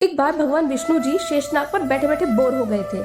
एक बार भगवान विष्णु जी शेषनाग पर बैठे बैठे बोर हो गए थे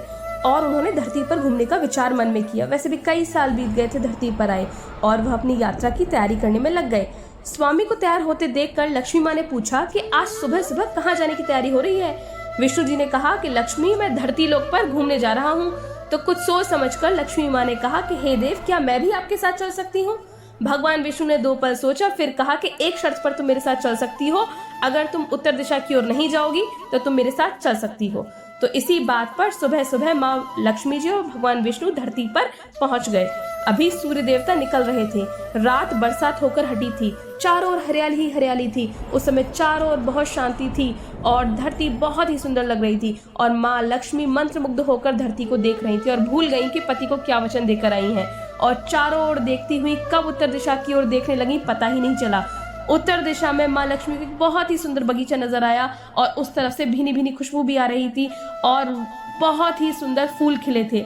और उन्होंने धरती पर घूमने का विचार मन में किया। वैसे भी कई साल बीत गए थे धरती पर आए और वह अपनी यात्रा की तैयारी करने में लग गए। स्वामी को तैयार होते देखकर लक्ष्मी माँ ने पूछा कि आज सुबह सुबह कहाँ जाने की तैयारी हो रही है। विष्णु जी ने कहा कि लक्ष्मी, मैं धरती लोक पर घूमने जा रहा हूँ। तो कुछ सोच समझकर लक्ष्मी माँ ने कहा कि हे देव, क्या मैं भी आपके साथ चल सकती हूँ। भगवान विष्णु ने 2 पल सोचा, फिर कहा कि एक शर्त पर तुम मेरे साथ चल सकती हो। अगर तुम उत्तर दिशा की ओर नहीं जाओगी तो तुम मेरे साथ चल सकती हो। तो इसी बात पर सुबह सुबह माँ लक्ष्मी जी और भगवान विष्णु धरती पर पहुंच गए। अभी सूर्य देवता निकल रहे थे। रात बरसात होकर हटी थी। चारों ओर हरियाली ही हरियाली थी। उस समय चारों ओर बहुत शांति थी और धरती बहुत ही सुंदर लग रही थी। और माँ लक्ष्मी मंत्रमुग्ध होकर धरती को देख रही थी और भूल गई कि पति को क्या वचन देकर आई हैं। और चारों ओर देखती हुई कब उत्तर दिशा की ओर देखने लगी पता ही नहीं चला। उत्तर दिशा में माँ लक्ष्मी को एक बहुत ही सुंदर बगीचा नजर आया और उस तरफ से भीनी भीनी खुशबू भी आ रही थी और बहुत ही सुंदर फूल खिले थे।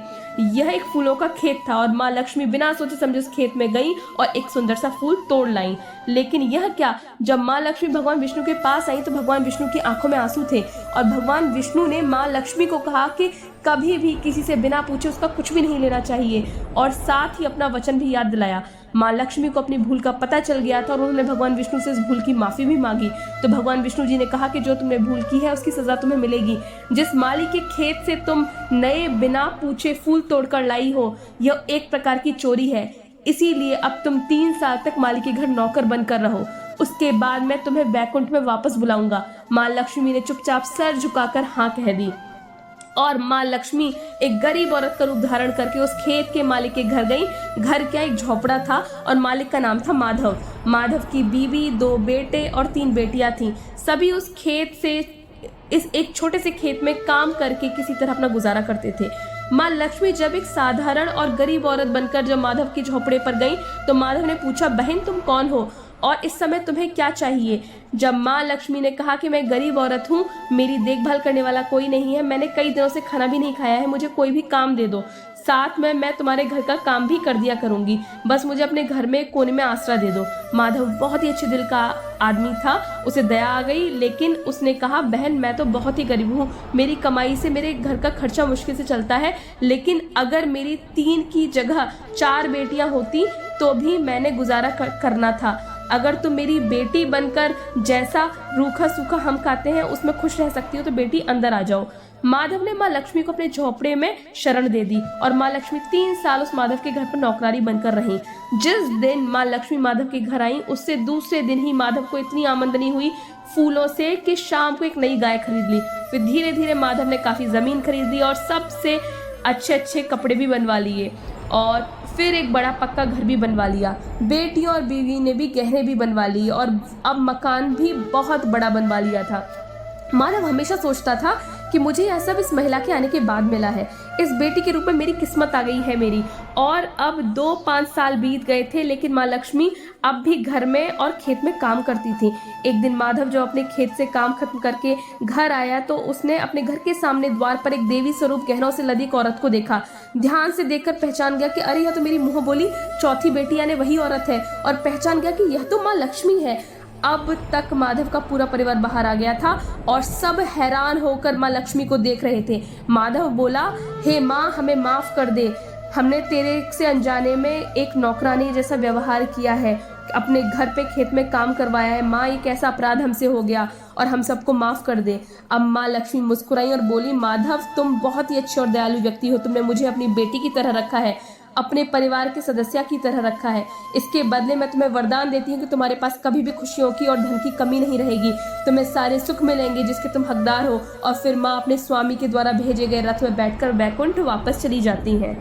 यह एक फूलों का खेत था और माँ लक्ष्मी बिना सोचे समझे उस खेत में गई और एक सुंदर सा फूल तोड़ लाई। लेकिन यह क्या, जब माँ लक्ष्मी भगवान विष्णु के पास आई तो भगवान विष्णु की आंखों में आंसू थे और भगवान विष्णु ने माँ लक्ष्मी को कहा कि कभी भी किसी से बिना पूछे उसका कुछ भी नहीं लेना चाहिए और साथ ही अपना वचन भी याद दिलाया। माँ लक्ष्मी को अपनी भूल का पता चल गया था और उन्होंने भगवान विष्णु से इस भूल की माफी भी मांगी। तो भगवान विष्णु जी ने कहा कि जो तुमने भूल की है उसकी सजा तुम्हें मिलेगी। जिस माली के खेत से तुम नए बिना पूछे फूल तोड़कर लाई हो, यह एक प्रकार की चोरी है। इसीलिए अब तुम 3 साल तक माली के घर नौकर बनकर रहो। उसके बाद मैं तुम्हें वैकुंठ में वापस बुलाऊंगा। माँ लक्ष्मी ने चुपचाप सर झुकाकर हाँ कह दी और माँ लक्ष्मी एक गरीब औरत का रूप धारण करके उस खेत के मालिक के घर गई। घर क्या, एक झोपड़ा था और मालिक का नाम था माधव। माधव की बीवी, 2 बेटे और 3 बेटियां थीं। सभी उस खेत से, इस एक छोटे से खेत में काम करके किसी तरह अपना गुजारा करते थे। माँ लक्ष्मी जब एक साधारण और गरीब औरत बनकर जब माधव के झोपड़े पर गई तो माधव ने पूछा, बहन तुम कौन हो और इस समय तुम्हें क्या चाहिए। जब माँ लक्ष्मी ने कहा कि मैं गरीब औरत हूँ, मेरी देखभाल करने वाला कोई नहीं है, मैंने कई दिनों से खाना भी नहीं खाया है, मुझे कोई भी काम दे दो, साथ में मैं तुम्हारे घर का काम भी कर दिया करूंगी, बस मुझे अपने घर में एक कोने में आसरा दे दो। माधव बहुत ही अच्छे दिल का आदमी था, उसे दया आ गई, लेकिन उसने कहा, बहन मैं तो बहुत ही गरीब हूँ, मेरी कमाई से मेरे घर का खर्चा मुश्किल से चलता है, लेकिन अगर मेरी 3 की जगह 4 बेटियां होती तो भी मैंने गुजारा करना था। अगर तुम मेरी बेटी बनकर जैसा रूखा सूखा हम खाते हैं उसमें खुश रह सकती हो तो बेटी अंदर आ जाओ। माधव ने माँ लक्ष्मी को अपने झोपड़े में शरण दे दी और माँ लक्ष्मी 3 साल उस माधव के घर पर नौकरानी बनकर रही। जिस दिन माँ लक्ष्मी माधव के घर आई उससे दूसरे दिन ही माधव को इतनी आमदनी हुई फूलों से कि शाम को एक नई गाय खरीद ली। फिर धीरे धीरे माधव ने काफी जमीन खरीद ली और सबसे अच्छे अच्छे कपड़े भी बनवा लिए और फिर एक बड़ा पक्का घर भी बनवा लिया। बेटी और बीवी ने भी गहने भी बनवा लिए और अब मकान भी बहुत बड़ा बनवा लिया था। माधव हमेशा सोचता था कि मुझे यह सब इस महिला के आने के बाद मिला है, इस बेटी के रूप में मेरी किस्मत आ गई है मेरी। और अब 2-5 साल बीत गए थे लेकिन माँ लक्ष्मी अब भी घर में और खेत में काम करती थी। एक दिन माधव जो अपने खेत से काम खत्म करके घर आया तो उसने अपने घर के सामने द्वार पर एक देवी स्वरूप गहनों से लदी एक औरत को देखा। ध्यान से देखकर पहचान गया कि अरे यह तो मेरी मुंह बोली चौथी बेटी यानी वही औरत है और पहचान गया कि यह तो माँ लक्ष्मी है। अब तक माधव का पूरा परिवार बाहर आ गया था और सब हैरान होकर माँ लक्ष्मी को देख रहे थे। माधव बोला, हे माँ, हमें माफ कर दे, हमने तेरे से अनजाने में एक नौकरानी जैसा व्यवहार किया है, अपने घर पे खेत में काम करवाया है। माँ, ये कैसा अपराध हमसे हो गया और हम सबको माफ कर दे। अब माँ लक्ष्मी मुस्कुराई और बोली, माधव तुम बहुत ही अच्छे और दयालु व्यक्ति हो, तुमने मुझे अपनी बेटी की तरह रखा है, अपने परिवार के सदस्य की तरह रखा है। इसके बदले मैं तुम्हें वरदान देती हूँ कि तुम्हारे पास कभी भी खुशियों की और धन की कमी नहीं रहेगी, तुम्हें सारे सुख मिलेंगे जिसके तुम हकदार हो। और फिर माँ अपने स्वामी के द्वारा भेजे गए रथ में बैठकर वैकुंठ वापस चली जाती हैं।